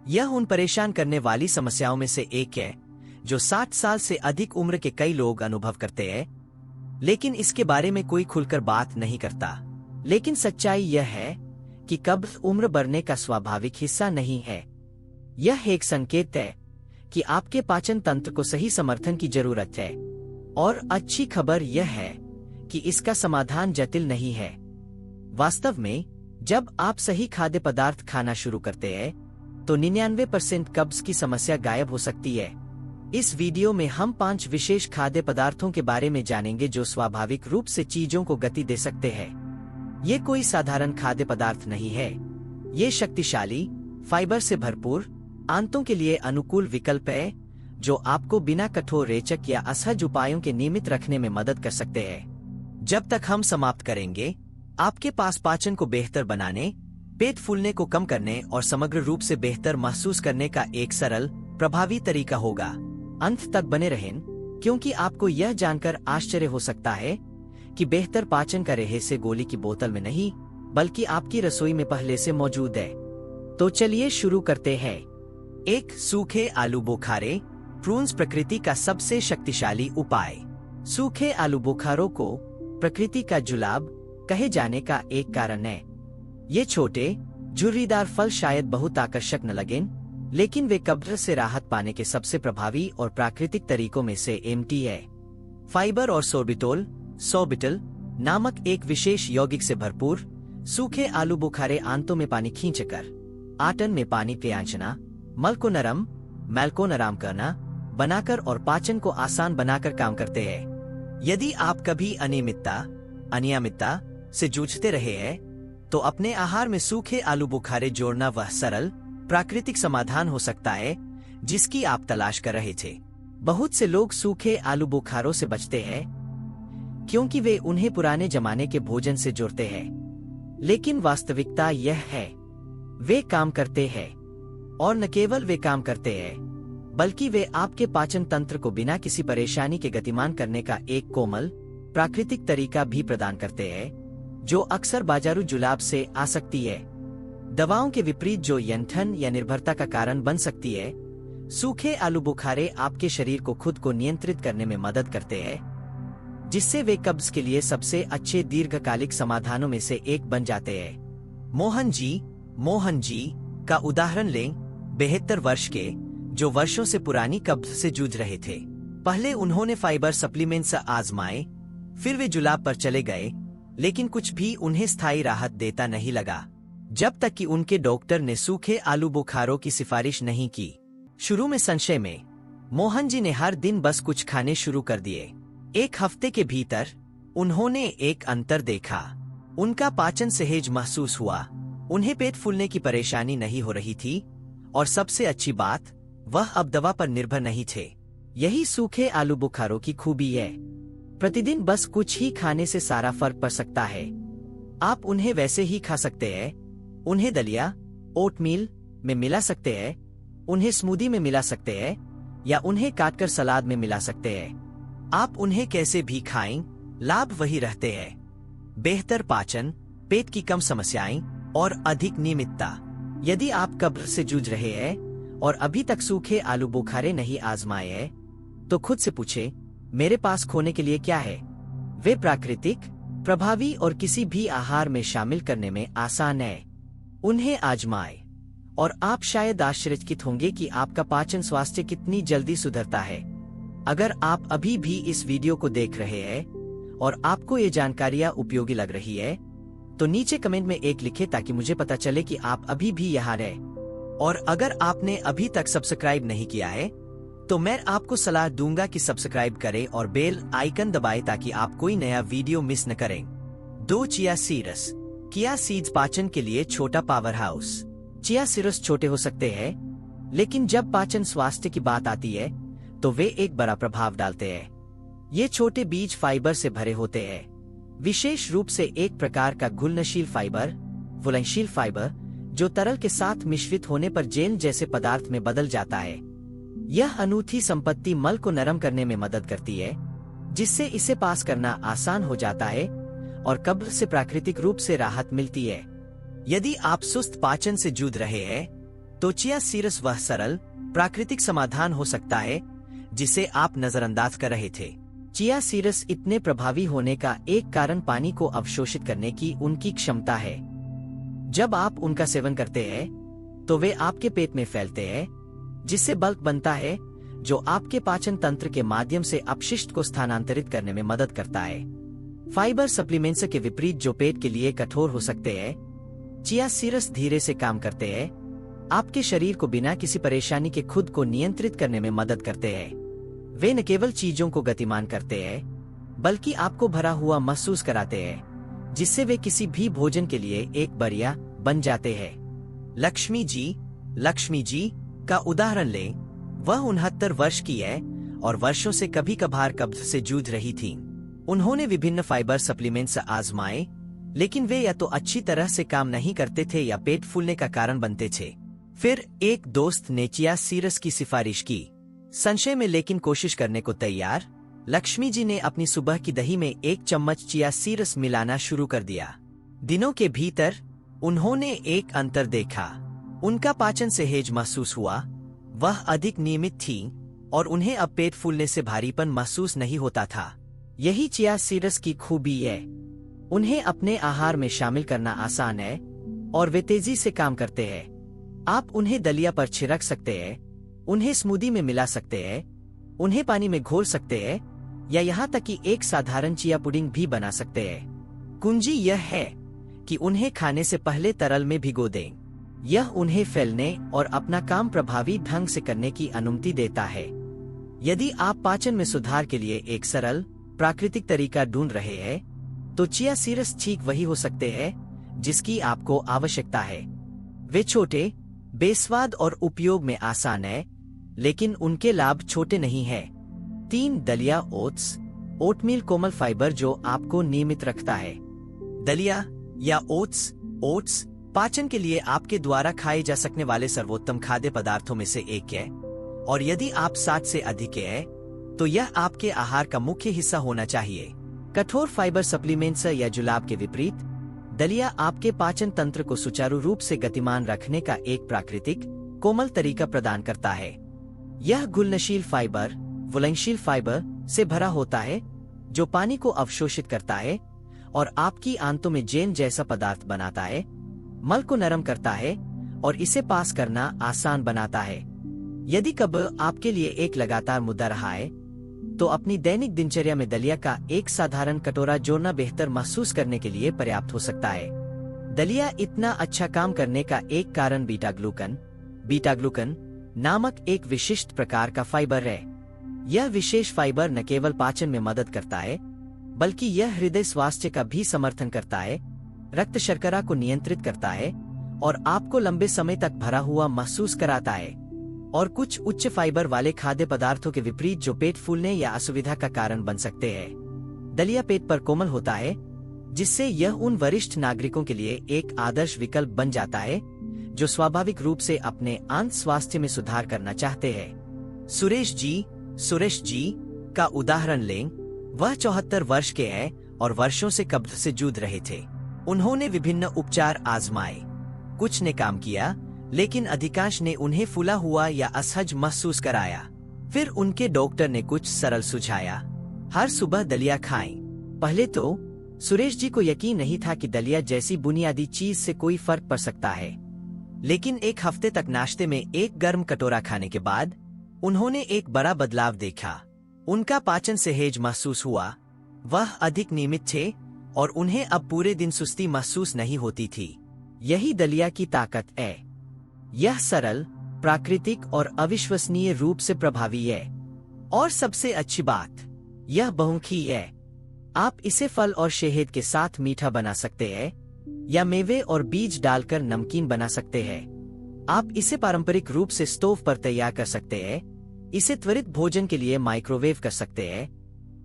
यह उन परेशान करने वाली समस्याओं में से एक है जो 60 साल से अधिक उम्र के कई लोग अनुभव करते हैं, लेकिन इसके बारे में कोई खुलकर बात नहीं करता। लेकिन सच्चाई यह है कि कब्ज उम्र बढ़ने का स्वाभाविक हिस्सा नहीं है। यह एक संकेत है कि आपके पाचन तंत्र को सही समर्थन की जरूरत है। और अच्छी खबर यह है कि इसका समाधान जटिल नहीं है। वास्तव में जब आप सही खाद्य पदार्थ खाना शुरू करते हैं तो 99% कब्ज की समस्या गायब हो सकती है। इस वीडियो में हम 5 विशेष खाद्य पदार्थों के बारे में जानेंगे जो स्वाभाविक रूप से चीजों को गति दे सकते हैं। ये कोई साधारण खाद्य पदार्थ नहीं है। ये शक्तिशाली, फाइबर से भरपूर, आंतों के लिए अनुकूल विकल्प है जो आपको बिना कठोर, रेचक या असहज उपायों के नियमित रखने में मदद कर सकते हैं। जब तक हम समाप्त करेंगे, आपके पास पाचन को बेहतर बनाने, पेट फूलने को कम करने और समग्र रूप से बेहतर महसूस करने का एक सरल, प्रभावी तरीका होगा। अंत तक बने रहें, क्योंकि आपको यह जानकर आश्चर्य हो सकता है कि बेहतर पाचन का रहस्य गोली की बोतल में नहीं, बल्कि आपकी रसोई में पहले से मौजूद है। तो चलिए शुरू करते हैं। 1. सूखे आलू बुखारे। प्रून्स प्रकृति का सबसे शक्तिशाली उपाय। सूखे आलू बुखारों को प्रकृति का जुलाब कहे जाने का एक कारण है। ये छोटे, झुर्रीदार फल शायद बहुत आकर्षक न लगें, लेकिन वे कब्ज से राहत पाने के सबसे प्रभावी और प्राकृतिक तरीकों में से एक है। फाइबर और सोर्बिटल नामक एक विशेष यौगिक से भरपूर सूखे आलू बुखारे आंतों में पानी खींचकर, आटन में पानी पियांचना, मल को नरम करना बनाकर और पाचन को आसान बनाकर काम करते हैं। यदि आप कभी अनियमितता से जूझते रहे हैं, तो अपने आहार में सूखे आलू बुखारे जोड़ना वह सरल, प्राकृतिक समाधान हो सकता है जिसकी आप तलाश कर रहे थे। बहुत से लोग सूखे आलू बुखारों से बचते हैं क्योंकि वे उन्हें पुराने जमाने के भोजन से जोड़ते हैं, लेकिन वास्तविकता यह है वे काम करते हैं। और न केवल वे काम करते हैं, बल्कि वे आपके पाचन तंत्र को बिना किसी परेशानी के गतिमान करने का एक कोमल, प्राकृतिक तरीका भी प्रदान करते हैं जो अक्सर बाजारू जुलाब से आ सकती है। दवाओं के विपरीत जो यंठन या निर्भरता का कारण बन सकती है, सूखे आलू बुखारे आपके शरीर को खुद को नियंत्रित करने में मदद करते हैं, जिससे वे कब्ज के लिए सबसे अच्छे दीर्घकालिक समाधानों में से एक बन जाते हैं। मोहन जी का उदाहरण लें। 72 वर्ष के, जो वर्षों से पुरानी कब्ज से जूझ रहे थे। पहले उन्होंने फाइबर सप्लीमेंट्स आजमाए, फिर वे जुलाब पर चले गए, लेकिन कुछ भी उन्हें स्थायी राहत देता नहीं लगा, जब तक कि उनके डॉक्टर ने सूखे आलू बुखारों की सिफारिश नहीं की। शुरू में संशय में, मोहन जी ने हर दिन बस कुछ खाने शुरू कर दिए। 1 हफ्ते के भीतर उन्होंने एक अंतर देखा। उनका पाचन सहज महसूस हुआ, उन्हें पेट फूलने की परेशानी नहीं हो रही थी, और सबसे अच्छी बात, वह अब दवा पर निर्भर नहीं थे। यही सूखे आलू बुखारों की खूबी है। प्रतिदिन बस कुछ ही खाने से सारा फर्क पड़ सकता है। आप उन्हें वैसे ही खा सकते हैं, उन्हें दलिया, ओटमील में मिला सकते हैं, उन्हें स्मूदी में मिला सकते हैं, या उन्हें काटकर सलाद में मिला सकते हैं। आप उन्हें कैसे भी खाएं, लाभ वही रहते हैं। बेहतर पाचन, पेट की कम समस्याएं और अधिक नियमितता। यदि आप कब्ज से जूझ रहे हैं और अभी तक सूखे आलू बुखारे नहीं आजमाए हैं, तो खुद से पूछे, मेरे पास खोने के लिए क्या है? वे प्राकृतिक, प्रभावी और किसी भी आहार में शामिल करने में आसान है। उन्हें आजमाएं और आप शायद आश्चर्यचकित होंगे कि आपका पाचन स्वास्थ्य कितनी जल्दी सुधरता है। अगर आप अभी भी इस वीडियो को देख रहे हैं और आपको ये जानकारियां उपयोगी लग रही है, तो नीचे कमेंट में 1 लिखें ताकि मुझे पता चले कि आप अभी भी यहाँ हैं। और अगर आपने अभी तक सब्सक्राइब नहीं किया है, तो मैं आपको सलाह दूंगा कि सब्सक्राइब करें और बेल आइकन दबाएं ताकि आप कोई नया वीडियो मिस न करें। 2 चिया सीड्स। चिया सीड्स पाचन के लिए छोटा पावर हाउस। चिया सीड्स छोटे हो सकते हैं, लेकिन जब पाचन स्वास्थ्य की बात आती है, तो वे एक बड़ा प्रभाव डालते हैं। ये छोटे बीज फाइबर से भरे होते हैं, विशेष रूप से एक प्रकार का घुलनशील फाइबर, जो तरल के साथ मिश्रित होने पर जेल जैसे पदार्थ में बदल जाता है। यह अनूठी संपत्ति मल को नरम करने में मदद करती है, जिससे इसे पास करना आसान हो जाता है और कब्ज से प्राकृतिक रूप से राहत मिलती है। यदि आप सुस्त पाचन से जूझ रहे हैं, तो चिया सीड्स वह सरल प्राकृतिक समाधान हो सकता है जिसे आप नजरअंदाज कर रहे थे। चिया सीड्स इतने प्रभावी होने का एक कारण पानी को अवशोषित करने की उनकी क्षमता है। जब आप उनका सेवन करते हैं तो वे आपके पेट में फैलते हैं, जिससे बल्क बनता है जो आपके पाचन तंत्र के माध्यम से अपशिष्ट को स्थानांतरित करने में मदद करता है। फाइबर सप्लीमेंट्स के विपरीत जो पेट के लिए कठोर हो सकते हैं, चिया सीड्स धीरे से काम करते हैं, आपके शरीर को बिना किसी परेशानी के खुद को नियंत्रित करने में मदद करते हैं। वे न केवल चीजों को गतिमान करते हैं बल्कि आपको भरा हुआ महसूस कराते हैं, जिससे वे किसी भी भोजन के लिए एक बढ़िया बन जाते हैं। लक्ष्मी जी का उदाहरण लें। वह 69 वर्ष की है और वर्षों से कभी कभार कब्ज से जूझ रही थीं। उन्होंने विभिन्न फाइबर सप्लीमेंट्स आजमाए, लेकिन वे या तो अच्छी तरह से काम नहीं करते थे या पेट फूलने का कारण बनते थे। फिर एक दोस्त ने चिया सीड्स की सिफारिश की। संशय में लेकिन कोशिश करने को तैयार, लक्ष्मी जी ने अपनी सुबह की दही में 1 चम्मच चिया सीड्स मिलाना शुरू कर दिया। दिनों के भीतर उन्होंने एक अंतर देखा। उनका पाचन सहज महसूस हुआ, वह अधिक नियमित थी और उन्हें अब पेट फूलने से भारीपन महसूस नहीं होता था। यही चिया सीड्स की खूबी है। उन्हें अपने आहार में शामिल करना आसान है और वे तेजी से काम करते हैं। आप उन्हें दलिया पर छिड़क सकते हैं, उन्हें स्मूदी में मिला सकते हैं, उन्हें पानी में घोल सकते हैं या यहाँ तक कि एक साधारण चिया पुडिंग भी बना सकते हैं। कुंजी यह है कि उन्हें खाने से पहले तरल में भिगो दें। यह उन्हें फैलने और अपना काम प्रभावी ढंग से करने की अनुमति देता है। यदि आप पाचन में सुधार के लिए एक सरल प्राकृतिक तरीका ढूंढ रहे हैं, तो चिया सीड्स ठीक वही हो सकते हैं जिसकी आपको आवश्यकता है। वे छोटे, बेस्वाद और उपयोग में आसान है, लेकिन उनके लाभ छोटे नहीं हैं। 3 दलिया ओट्स। ओटमील कोमल फाइबर जो आपको नियमित रखता है। दलिया या ओट्स पाचन के लिए आपके द्वारा खाए जा सकने वाले सर्वोत्तम खाद्य पदार्थों में से एक है, और यदि आप 60 से अधिक हैं, तो यह आपके आहार का मुख्य हिस्सा होना चाहिए। कठोर फाइबर सप्लीमेंट्स या जुलाब के विपरीत, दलिया आपके पाचन तंत्र को सुचारू रूप से गतिमान रखने का एक प्राकृतिक, कोमल तरीका प्रदान करता है। यह घुलनशील फाइबर से भरा होता है जो पानी को अवशोषित करता है और आपकी आंतों में जैम जैसा पदार्थ बनाता है, मल को नरम करता है और इसे पास करना आसान बनाता है। यदि कब्ज आपके लिए एक लगातार मुद्दा रहा है, तो अपनी दैनिक दिनचर्या में दलिया का एक साधारण कटोरा जोड़ना बेहतर महसूस करने के लिए पर्याप्त हो सकता है। दलिया इतना अच्छा काम करने का एक कारण बीटा ग्लूकन नामक एक विशिष्ट प्रकार का फाइबर है। यह विशेष फाइबर न केवल पाचन में मदद करता है, बल्कि यह हृदय स्वास्थ्य का भी समर्थन करता है, रक्त शर्करा को नियंत्रित करता है और आपको लंबे समय तक भरा हुआ महसूस कराता है। और कुछ उच्च फाइबर वाले खाद्य पदार्थों के विपरीत जो पेट फूलने या असुविधा का कारण बन सकते हैं, दलिया पेट पर कोमल होता है, जिससे यह उन वरिष्ठ नागरिकों के लिए एक आदर्श विकल्प बन जाता है जो स्वाभाविक रूप से अपने आंत स्वास्थ्य में सुधार करना चाहते हैं। सुरेश जी का उदाहरण लें। वह 74 वर्ष के हैं और वर्षों से कब्ज से जूझ रहे थे। उन्होंने विभिन्न उपचार आजमाए, कुछ ने काम किया, लेकिन अधिकांश ने उन्हें फूला हुआ या असहज महसूस कराया। फिर उनके डॉक्टर ने कुछ सरल सुझाया। हर सुबह दलिया खाएं। पहले तो सुरेश जी को यकीन नहीं था कि दलिया जैसी बुनियादी चीज से कोई फर्क पड़ सकता है, लेकिन एक हफ्ते तक नाश्ते में एक गर्म कटोरा खाने के बाद उन्होंने एक बड़ा बदलाव देखा। उनका पाचन सहज महसूस हुआ, वह अधिक नियमित थे और उन्हें अब पूरे दिन सुस्ती महसूस नहीं होती थी। यही दलिया की ताकत है। यह सरल, प्राकृतिक और अविश्वसनीय रूप से प्रभावी है। और सबसे अच्छी बात, यह बहुमुखी है। आप इसे फल और शहद के साथ मीठा बना सकते हैं या मेवे और बीज डालकर नमकीन बना सकते हैं। आप इसे पारंपरिक रूप से स्टोव पर तैयार कर सकते हैं, इसे त्वरित भोजन के लिए माइक्रोवेव कर सकते हैं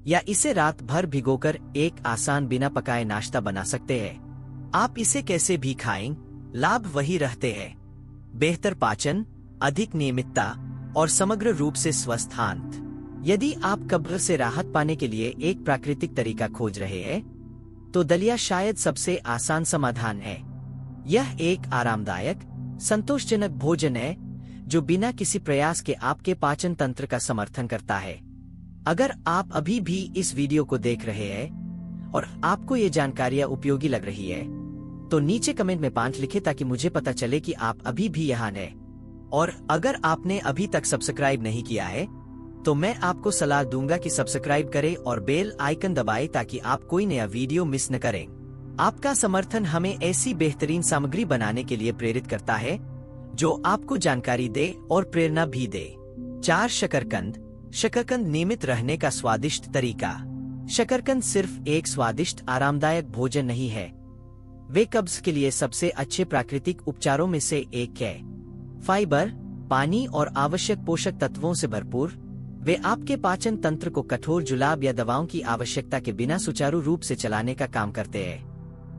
या इसे रात भर भिगोकर एक आसान बिना पकाए नाश्ता बना सकते हैं। आप इसे कैसे भी खाएं, लाभ वही रहते हैं। बेहतर पाचन, अधिक नियमितता और समग्र रूप से स्वस्थ आंत। यदि आप कब्ज से राहत पाने के लिए एक प्राकृतिक तरीका खोज रहे हैं, तो दलिया शायद सबसे आसान समाधान है। यह एक आरामदायक, संतोषजनक भोजन है जो बिना किसी प्रयास के आपके पाचन तंत्र का समर्थन करता है। अगर आप अभी भी इस वीडियो को देख रहे हैं और आपको ये जानकारियां उपयोगी लग रही है तो नीचे कमेंट में 5 लिखें ताकि मुझे पता चले कि आप अभी भी यहाँ हैं। और अगर आपने अभी तक सब्सक्राइब नहीं किया है तो मैं आपको सलाह दूंगा कि सब्सक्राइब करें और बेल आइकन दबाएं ताकि आप कोई नया वीडियो मिस न करें। आपका समर्थन हमें ऐसी बेहतरीन सामग्री बनाने के लिए प्रेरित करता है जो आपको जानकारी दे और प्रेरणा भी दे। 4 शकरकंद। शकरकंद नियमित रहने का स्वादिष्ट तरीका। शकरकंद सिर्फ एक स्वादिष्ट आरामदायक भोजन नहीं है, वे कब्ज के लिए सबसे अच्छे प्राकृतिक उपचारों में से एक है। फाइबर, पानी और आवश्यक पोषक तत्वों से भरपूर, वे आपके पाचन तंत्र को कठोर जुलाब या दवाओं की आवश्यकता के बिना सुचारू रूप से चलाने का काम करते हैं।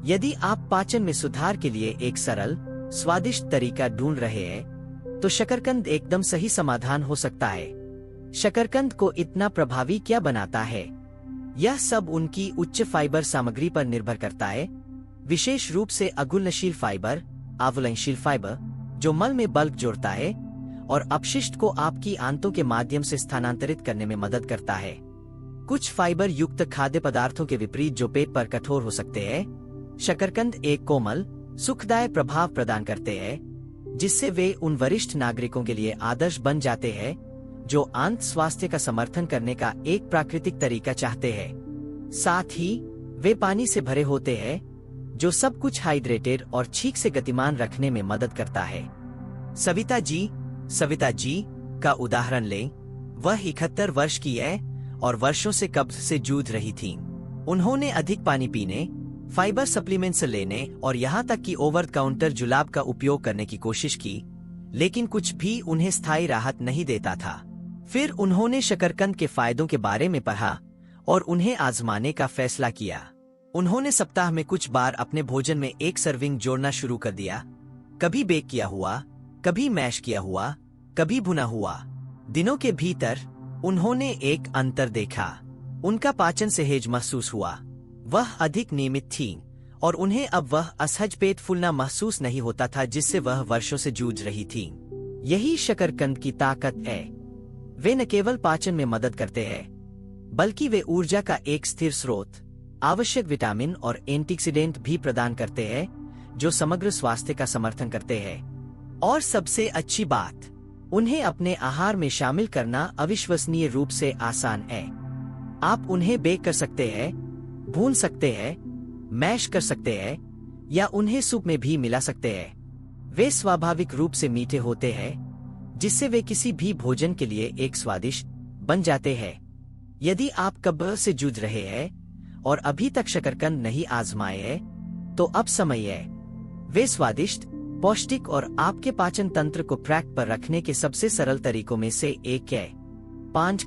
यदि आप पाचन में सुधार के लिए एक सरल, स्वादिष्ट तरीका ढूंढ रहे हैं तो शकरकंद एकदम सही समाधान हो सकता है। शकरकंद को इतना प्रभावी क्या बनाता है? यह सब उनकी उच्च फाइबर सामग्री पर निर्भर करता है, विशेष रूप से अघुलनशील फाइबर, अवलयनशील फाइबर, जो मल में बल्क जोड़ता है और अपशिष्ट को आपकी आंतों के माध्यम से स्थानांतरित करने में मदद करता है। कुछ फाइबर युक्त खाद्य पदार्थों के विपरीत जो पेट पर कठोर हो सकते हैं, शकरकंद एक कोमल, सुखदायक प्रभाव प्रदान करते हैं, जिससे वे उन वरिष्ठ नागरिकों के लिए आदर्श बन जाते हैं जो आंत स्वास्थ्य का समर्थन करने का एक प्राकृतिक तरीका चाहते हैं। साथ ही वे पानी से भरे होते हैं जो सब कुछ हाइड्रेटेड और ठीक से गतिमान रखने में मदद करता है। सविता जी का उदाहरण लें। वह 71 वर्ष की है और वर्षों से कब्ज से जूझ रही थीं। उन्होंने अधिक पानी पीने, फाइबर सप्लीमेंट्स लेने और यहाँ तक कि ओवर काउंटर जुलाब का उपयोग करने की कोशिश की, लेकिन कुछ भी उन्हें स्थायी राहत नहीं देता था। फिर उन्होंने शकरकंद के फायदों के बारे में पढ़ा और उन्हें आजमाने का फैसला किया। उन्होंने सप्ताह में कुछ बार अपने भोजन में एक सर्विंग जोड़ना शुरू कर दिया, कभी बेक किया हुआ, कभी मैश किया हुआ, कभी भुना हुआ। दिनों के भीतर उन्होंने एक अंतर देखा। उनका पाचन सहज महसूस हुआ, वह अधिक नियमित थीं और उन्हें अब वह असहज पेट फूलना महसूस नहीं होता था जिससे वह वर्षों से जूझ रही थीं। यही शकरकंद की ताकत है। वे न केवल पाचन में मदद करते हैं बल्कि वे ऊर्जा का एक स्थिर स्रोत, आवश्यक विटामिन और एंटीऑक्सीडेंट भी प्रदान करते हैं जो समग्र स्वास्थ्य का समर्थन करते हैं। और सबसे अच्छी बात, उन्हें अपने आहार में शामिल करना अविश्वसनीय रूप से आसान है। आप उन्हें बेक कर सकते हैं, भून सकते हैं, मैश कर सकते हैं या उन्हें सूप में भी मिला सकते हैं। वे स्वाभाविक रूप से मीठे होते हैं जिससे वे किसी भी भोजन के लिए एक स्वादिष्ट बन जाते हैं। यदि आप कब्ज से जूझ रहे हैं और अभी तक शकरकंद नहीं आजमाए हैं तो अब समय है। वे स्वादिष्ट, पौष्टिक और आपके पाचन तंत्र को ट्रैक पर रखने के सबसे सरल तरीकों में से एक है। 5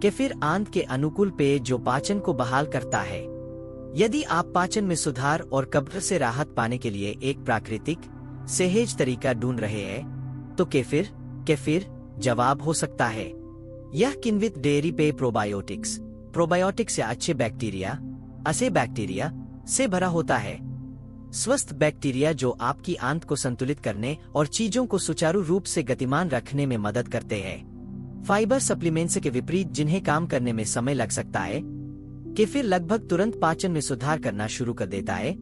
केफिर आंत के अनुकूल पेय जो पाचन को बहाल करता है। यदि आप पाचन में सुधार और कब्ज से राहत पाने के लिए एक प्राकृतिक, सहज तरीका ढूंढ रहे हैं तो केफिर जवाब हो सकता है। यह किण्वित डेयरी पेय प्रोबायोटिक्स या अच्छे बैक्टीरिया से भरा होता है। स्वस्थ बैक्टीरिया जो आपकी आंत को संतुलित करने और चीजों को सुचारू रूप से गतिमान रखने में मदद करते हैं। फाइबर सप्लीमेंट्स के विपरीत जिन्हें काम करने में समय लग सकता है, केफिर लगभग तुरंत पाचन में सुधार करना शुरू कर देता है,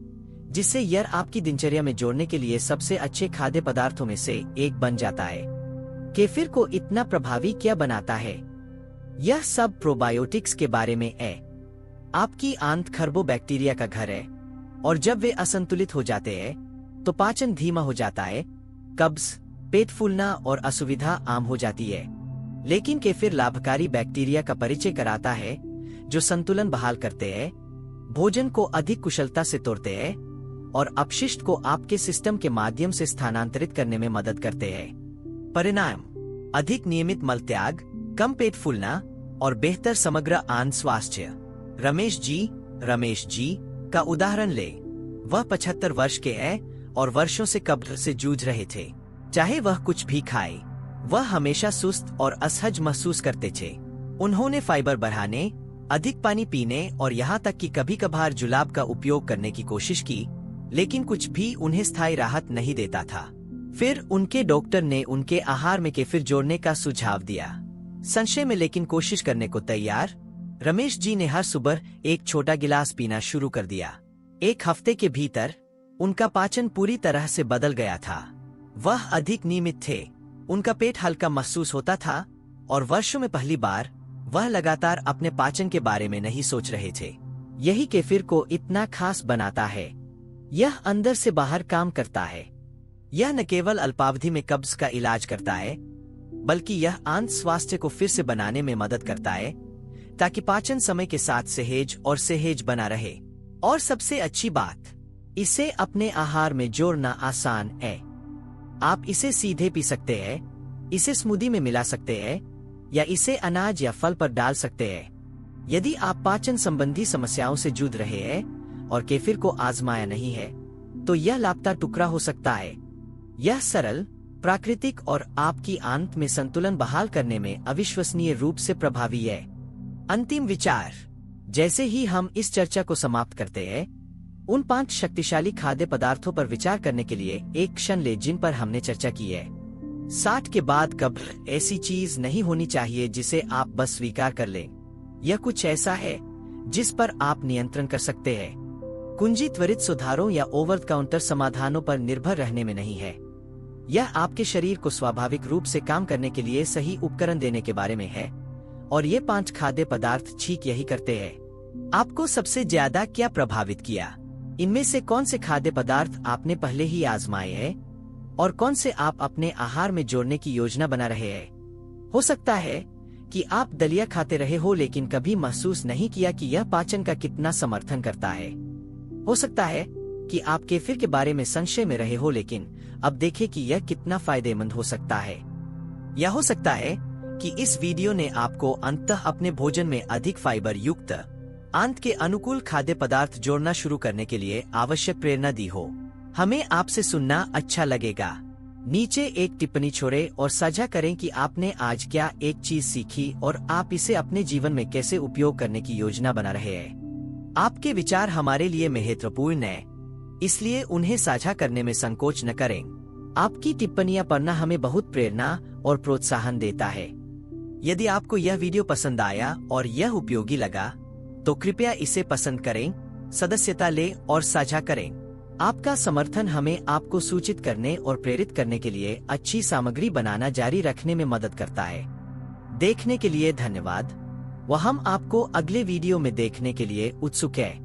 जिससे यह आपकी दिनचर्या में जोड़ने के लिए सबसे अच्छे खाद्य पदार्थों में से एक बन जाता है। केफिर को इतना प्रभावी क्या बनाता है? यह सब प्रोबायोटिक्स के बारे में है। आपकी आंत खरबों बैक्टीरिया का घर है और जब वे असंतुलित हो जाते हैं तो पाचन धीमा हो जाता है, कब्ज, पेट फूलना और असुविधा आम हो जाती है। लेकिन केफिर लाभकारी बैक्टीरिया का परिचय कराता है जो संतुलन बहाल करते हैं, भोजन को अधिक कुशलता से तोड़ते हैं और अपशिष्ट को आपके सिस्टम के माध्यम से स्थानांतरित करने में मदद करते हैं। परिणाम: अधिक नियमित मल त्याग, कम पेट फूलना और बेहतर समग्र आंत स्वास्थ्य। रमेश जी का उदाहरण ले। वह 75 वर्ष के हैं और वर्षों से कब्ज से जूझ रहे थे। चाहे वह कुछ भी खाए, वह हमेशा सुस्त और असहज महसूस करते थे। उन्होंने फाइबर बढ़ाने, अधिक पानी पीने और यहाँ तक कि कभी कभार जुलाब का उपयोग करने की कोशिश की, लेकिन कुछ भी उन्हें स्थायी राहत नहीं देता था। फिर उनके डॉक्टर ने उनके आहार में केफिर जोड़ने का सुझाव दिया। संशय में लेकिन कोशिश करने को तैयार, रमेश जी ने हर सुबह एक छोटा गिलास पीना शुरू कर दिया। एक हफ्ते के भीतर उनका पाचन पूरी तरह से बदल गया था। वह अधिक नियमित थे, उनका पेट हल्का महसूस होता था और वर्षों में पहली बार वह लगातार अपने पाचन के बारे में नहीं सोच रहे थे। यही केफिर को इतना खास बनाता है। यह अंदर से बाहर काम करता है। यह न केवल अल्पावधि में कब्ज का इलाज करता है, बल्कि यह आंत स्वास्थ्य को फिर से बनाने में मदद करता है, ताकि पाचन समय के साथ सहेज बना रहे। और सबसे अच्छी बात, इसे अपने आहार में जोड़ना आसान है। आप इसे सीधे पी सकते हैं, इसे स्मूदी में मिला सकते हैं, या इसे अनाज या फल पर डाल सकते हैं। यदि आप पाचन संबंधी समस्याओं से जूझ रहे हैं और केफिर को आजमाया नहीं है, तो यह लाभदायक टुकड़ा हो सकता है। यह सरल, प्राकृतिक और आपकी आंत में संतुलन बहाल करने में अविश्वसनीय रूप से प्रभावी है। अंतिम विचार, जैसे ही हम इस चर्चा को समाप्त करते हैं, उन 5 शक्तिशाली खाद्य पदार्थों पर विचार करने के लिए एक क्षण ले जिन पर हमने चर्चा की है। 60 के बाद कब्र ऐसी चीज नहीं होनी चाहिए जिसे आप बस स्वीकार कर लें। यह कुछ ऐसा है जिस पर आप नियंत्रण कर सकते हैं। कुंजी त्वरित सुधारों या ओवर काउंटर समाधानों पर निर्भर रहने में नहीं है। यह आपके शरीर को स्वाभाविक रूप से काम करने के लिए सही उपकरण देने के बारे में है, और ये 5 खाद्य पदार्थ ठीक यही करते हैं। आपको सबसे ज्यादा क्या प्रभावित किया? इनमें से कौन से खाद्य पदार्थ आपने पहले ही आजमाए हैं और कौन से आप अपने आहार में जोड़ने की योजना बना रहे हैं? हो सकता है कि आप दलिया खाते रहे हो लेकिन कभी महसूस नहीं किया कि यह पाचन का कितना समर्थन करता है। हो सकता है कि आप केफिर के बारे में संशय में रहे हो लेकिन अब देखें कि यह कितना फायदेमंद हो सकता है। या हो सकता है कि इस वीडियो ने आपको अंततः अपने भोजन में अधिक फाइबर युक्त, आंत के अनुकूल खाद्य पदार्थ जोड़ना शुरू करने के लिए आवश्यक प्रेरणा दी हो। हमें आपसे सुनना अच्छा लगेगा। नीचे एक टिप्पणी छोड़ें और साझा करें कि आपने आज क्या एक चीज सीखी और आप इसे अपने जीवन में कैसे उपयोग करने की योजना बना रहे हैं। आपके विचार हमारे लिए महत्वपूर्ण हैं, इसलिए उन्हें साझा करने में संकोच न करें। आपकी टिप्पणियां पढ़ना हमें बहुत प्रेरणा और प्रोत्साहन देता है। यदि आपको यह वीडियो पसंद आया और यह उपयोगी लगा, तो कृपया इसे पसंद करें, सदस्यता लें और साझा करें। आपका समर्थन हमें आपको सूचित करने और प्रेरित करने के लिए अच्छी सामग्री बनाना जारी रखने में मदद करता है। देखने के लिए धन्यवाद। हम आपको अगले वीडियो में देखने के लिए उत्सुक हैं।